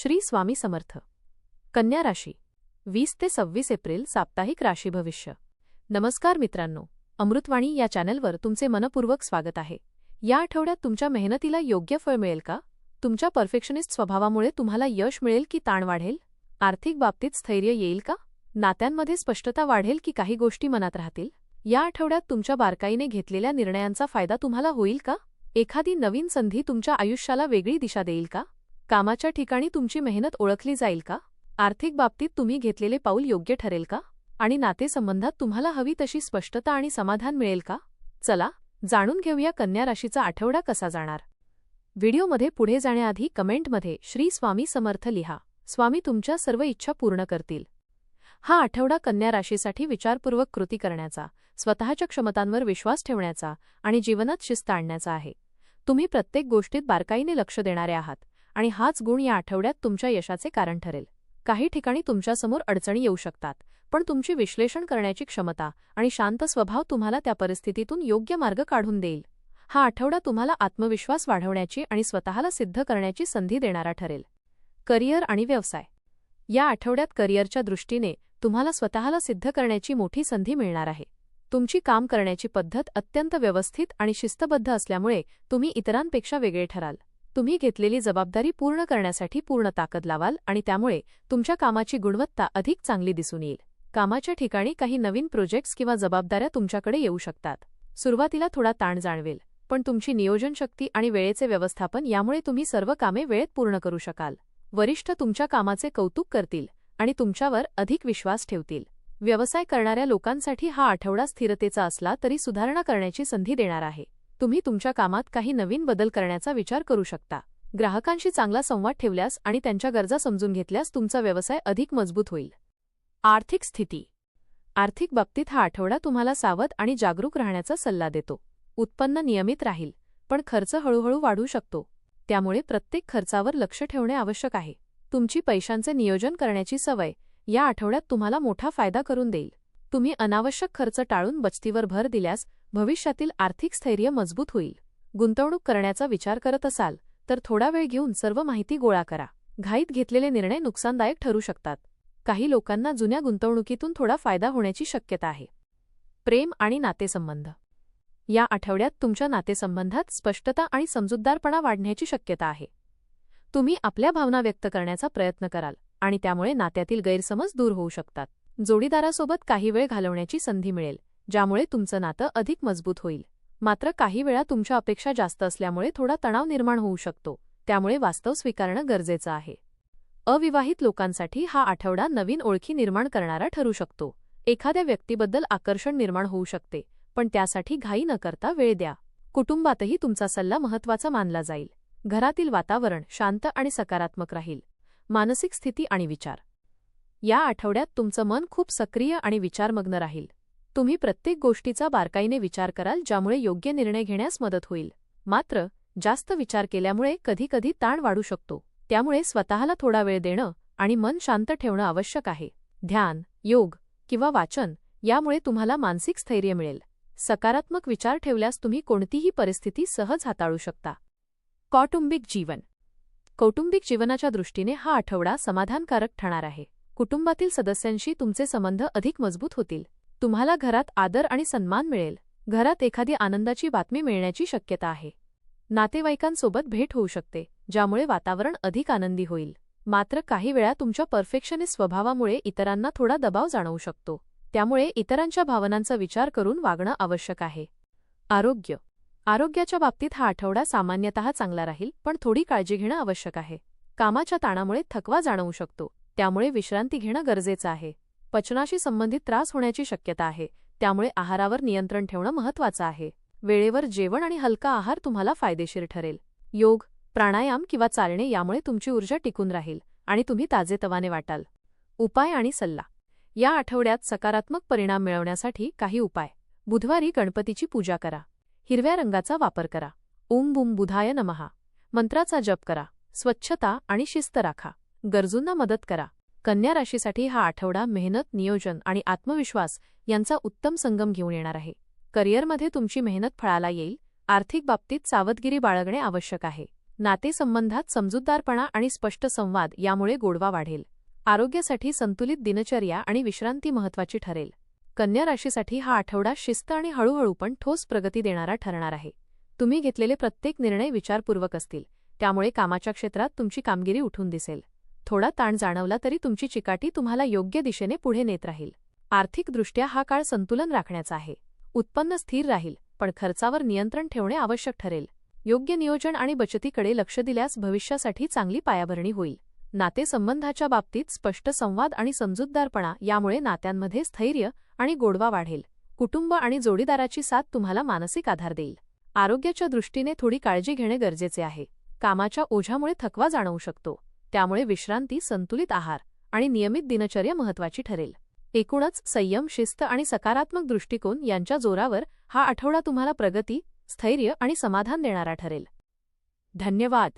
श्री स्वामी समर्थ. कन्या राशी 20 ते 26 एप्रिल साप्ताहिक राशी भविष्य. नमस्कार मित्रांनो, अमृतवाणी या चॅनलवर तुमचे मनपूर्वक स्वागत आहे. या आठवड्यात तुमच्या मेहनतीला योग्य फळ मिळेल का? तुमच्या परफेक्शनिस्ट स्वभावामुळे तुम्हाला यश मिळेल की ताण वाढेल? आर्थिक बाबतीत स्थैर्य येईल का? नात्यांमध्ये स्पष्टता वाढेल की काही गोष्टी मनात राहतील? या आठवड्यात तुमच्या बारकाईने घेतलेल्या निर्णयांचा फायदा तुम्हाला होईल का? एखादी नवीन संधी तुमच्या आयुष्याला वेगळी दिशा देईल का? कामाच्या ठिकाणी तुमची मेहनत ओळखली जाईल का? आर्थिक बाबतीत तुम्ही घेतलेले पाऊल योग्य ठरेल का? आणि नातेसंबंधात तुम्हाला हवी तशी स्पष्टता आणि समाधान मिळेल का? चला जाणून घेऊया कन्या राशीचा आठवडा कसा जाणार. व्हिडिओमध्ये पुढे जाण्याआधी कमेंटमध्ये श्री स्वामी समर्थ लिहा. स्वामी तुमच्या सर्व इच्छा पूर्ण करतील. हा आठवडा कन्या राशीसाठी विचारपूर्वक कृती करण्याचा, स्वतःच्या क्षमतांवर विश्वास ठेवण्याचा आणि जीवनात शिस्त आणण्याचा आहे. तुम्ही प्रत्येक गोष्टीत बारकाईने लक्ष देणारे आहात आणि हाच गुण या आठवड्यात तुमच्या यशाचे कारण ठरेल. काही ठिकाणी तुमच्यासमोर अडचणी येऊ शकतात, पण तुमची विश्लेषण करण्याची क्षमता आणि शांत स्वभाव तुम्हाला त्या परिस्थितीतून योग्य मार्ग काढून देईल. हा आठवडा तुम्हाला आत्मविश्वास वाढवण्याची आणि स्वतःला सिद्ध करण्याची संधी देणारा ठरेल. करिअर आणि व्यवसाय. या आठवड्यात करिअरच्या दृष्टीने तुम्हाला स्वतःला सिद्ध करण्याची मोठी संधी मिळणार आहे. तुमची काम करण्याची पद्धत अत्यंत व्यवस्थित आणि शिस्तबद्ध असल्यामुळे तुम्ही इतरांपेक्षा वेगळे ठराल. तुम्ही घेतलेली जबाबदारी पूर्ण करण्यासाठी पूर्ण ताकद लावाल आणि त्यामुळे तुमच्या कामाची गुणवत्ता अधिक चांगली दिसून येईल. कामाच्या ठिकाणी काही नवीन प्रोजेक्ट्स किंवा जबाबदाऱ्या तुमच्याकडे येऊ शकतात. सुरुवातीला थोडा ताण जाणवेल, पण तुमची नियोजन शक्ती आणि वेळेचे व्यवस्थापन यामुळे तुम्ही सर्व कामे वेळेत पूर्ण करू शकाल. वरिष्ठ तुमच्या कामाचे कौतुक करतील आणि तुमच्यावर अधिक विश्वास ठेवतील. व्यवसाय करणाऱ्या लोकांसाठी हा आठवडा स्थिरतेचा असला तरी सुधारणा करण्याची संधी देणार आहे. तुम्ही तुमच्या कामात काही नवीन बदल करण्याचा विचार करू शकता. ग्राहकांशी चांगला संवाद ठेवल्यास आणि त्यांच्या गरजा समजून घेतल्यास तुमचा व्यवसाय अधिक मजबूत होईल. आर्थिक स्थिती. आर्थिक बाबतीत हा आठवडा तुम्हाला सावध आणि जागरूक राहण्याचा सल्ला देतो. उत्पन्न नियमित राहील, पण खर्च हळूहळू वाढू शकतो. त्यामुळे प्रत्येक खर्चावर लक्ष ठेवणे आवश्यक आहे. तुमची पैशांचे नियोजन करण्याची सवय या आठवड्यात तुम्हाला मोठा फायदा करून देईल. तुम्ही अनावश्यक खर्च टाळून बचतीवर भर दिल्यास भविष्यातील आर्थिक स्थैर्य मजबूत होईल. गुंतवणूक करण्याचा विचार करत असाल तर थोडा वेळ घेऊन सर्व माहिती गोळा करा. घाईत घेतलेले निर्णय नुकसानदायक ठरू शकतात. काही लोकांना जुन्या गुंतवणुकीतून थोडा फायदा होण्याची शक्यता आहे. प्रेम आणि नातेसंबंध. या आठवड्यात तुमच्या नातेसंबंधात स्पष्टता आणि समजूतदारपणा वाढण्याची शक्यता आहे. तुम्ही आपल्या भावना व्यक्त करण्याचा प्रयत्न कराल आणि त्यामुळे नात्यातील गैरसमज दूर होऊ शकतात. जोडीदारासोबत काही वेळ घालवण्याची संधी मिळेल, ज्यामुळे तुमचं नातं अधिक मजबूत होईल. मात्र काही वेळा तुमच्या अपेक्षा जास्त असल्यामुळे थोडा तणाव निर्माण होऊ शकतो. त्यामुळे वास्तव स्वीकारणं गरजेचं आहे. अविवाहित लोकांसाठी हा आठवडा नवीन ओळखी निर्माण करणारा ठरू शकतो. एखाद्या व्यक्तीबद्दल आकर्षण निर्माण होऊ शकते, पण त्यासाठी घाई न करता वेळ द्या. कुटुंबातही तुमचा सल्ला महत्त्वाचा मानला जाईल. घरातील वातावरण शांत आणि सकारात्मक राहील. मानसिक स्थिती आणि विचार. या आठवड्यात तुमचं मन खूप सक्रिय आणि विचारमग्न राहील. तुम्ही प्रत्येक गोष्टीचा बारकाईने विचार कराल, ज्यामुळे योग्य निर्णय घेण्यास मदत होईल. मात्र जास्त विचार केल्यामुळे कधीकधी ताण वाढू शकतो. त्यामुळे स्वतःला थोडा वेळ देणं आणि मन शांत ठेवणं आवश्यक आहे. ध्यान, योग किंवा वाचन यामुळे तुम्हाला मानसिक स्थैर्य मिळेल. सकारात्मक विचार ठेवल्यास तुम्ही कोणतीही परिस्थिती सहज हाताळू शकता. कौटुंबिक जीवन. कौटुंबिक जीवनाच्या दृष्टीने हा आठवडा समाधानकारक ठरणार आहे. कुटुंबातील सदस्यांशी तुमचे संबंध अधिक मजबूत होतील. तुम्हाला घरात आदर आणि सन्मान मिळेल. घरात एखादी आनंदाची बातमी मिळण्याची शक्यता आहे. नातेवाईकांसोबत भेट होऊ शकते, ज्यामुळे वातावरण अधिक आनंदी होईल. मात्र काही वेळा तुमच्या परफेक्शनिस्ट स्वभावामुळे इतरांना थोडा दबाव जाणवू शकतो. त्यामुळे इतरांच्या भावनांचा विचार करून वागणं आवश्यक आहे. आरोग्य. आरोग्याच्या बाबतीत हा आठवडा सामान्यतः चांगला राहील, पण थोडी काळजी घेणं आवश्यक आहे. कामाच्या ताणामुळे थकवा जाणवू शकतो, त्यामुळे विश्रांती घेणं गरजेचं आहे. पचनाशी संबंधित त्रास होण्याची शक्यता आहे, त्यामुळे आहारावर नियंत्रण ठेवणं महत्त्वाचं आहे. वेळेवर जेवण आणि हलका आहार तुम्हाला फायदेशीर ठरेल. योग, प्राणायाम किंवा चालणे यामुळे तुमची ऊर्जा टिकून राहील आणि तुम्ही ताजेतवाने वाटाल. उपाय आणि सल्ला. या आठवड्यात सकारात्मक परिणाम मिळवण्यासाठी काही उपाय. बुधवारी गणपतीची पूजा करा. हिरव्या रंगाचा वापर करा. ओम बुम बुधाय नमः मंत्राचा जप करा. स्वच्छता आणि शिस्त राखा. गरजूंना मदत करा. कन्या राशीसाठी हा आठवडा मेहनत, नियोजन आणि आत्मविश्वास यांचा उत्तम संगम घेऊन येणार आहे. करिअरमध्ये तुमची मेहनत फळाला येईल. आर्थिक बाबतीत सावधगिरी बाळगणे आवश्यक आहे. नातेसंबंधात समजूतदारपणा आणि स्पष्ट संवाद यामुळे गोडवा वाढेल. आरोग्यासाठी संतुलित दिनचर्या आणि विश्रांती महत्त्वाची ठरेल. कन्या राशीसाठी हा आठवडा शिस्त आणि हळूहळू पण ठोस प्रगती देणारा ठरणार आहे. तुम्ही घेतलेले प्रत्येक निर्णय विचारपूर्वक असतील, त्यामुळे कामाच्या क्षेत्रात तुमची कामगिरी उठून दिसेल. थोडा ताण जाणवला तरी तुमची चिकाटी तुम्हाला योग्य दिशेने पुढे नेत राहील. आर्थिकदृष्ट्या हा काळ संतुलन राखण्याचा आहे. उत्पन्न स्थिर राहील, पण खर्चावर नियंत्रण ठेवणे आवश्यक ठरेल. योग्य नियोजन आणि बचतीकडे लक्ष दिल्यास भविष्यासाठी चांगली पायाभरणी होईल. नातेसंबंधाच्या बाबतीत स्पष्ट संवाद आणि समजूतदारपणा यामुळे नात्यांमध्ये स्थैर्य आणि गोडवा वाढेल. कुटुंब आणि जोडीदाराची साथ तुम्हाला मानसिक आधार देईल. आरोग्याच्या दृष्टीने थोडी काळजी घेणे गरजेचे आहे. कामाच्या ओझ्यामुळे थकवा जाणवू शकतो, त्यामुळे विश्रांती, संतुलित आहार आणि नियमित दिनचर्या महत्त्वाची ठरेल. एकूणच संयम, शिस्त आणि सकारात्मक दृष्टिकोन यांच्या जोरावर हा आठवडा तुम्हाला प्रगती, स्थैर्य आणि समाधान देणारा ठरेल. धन्यवाद.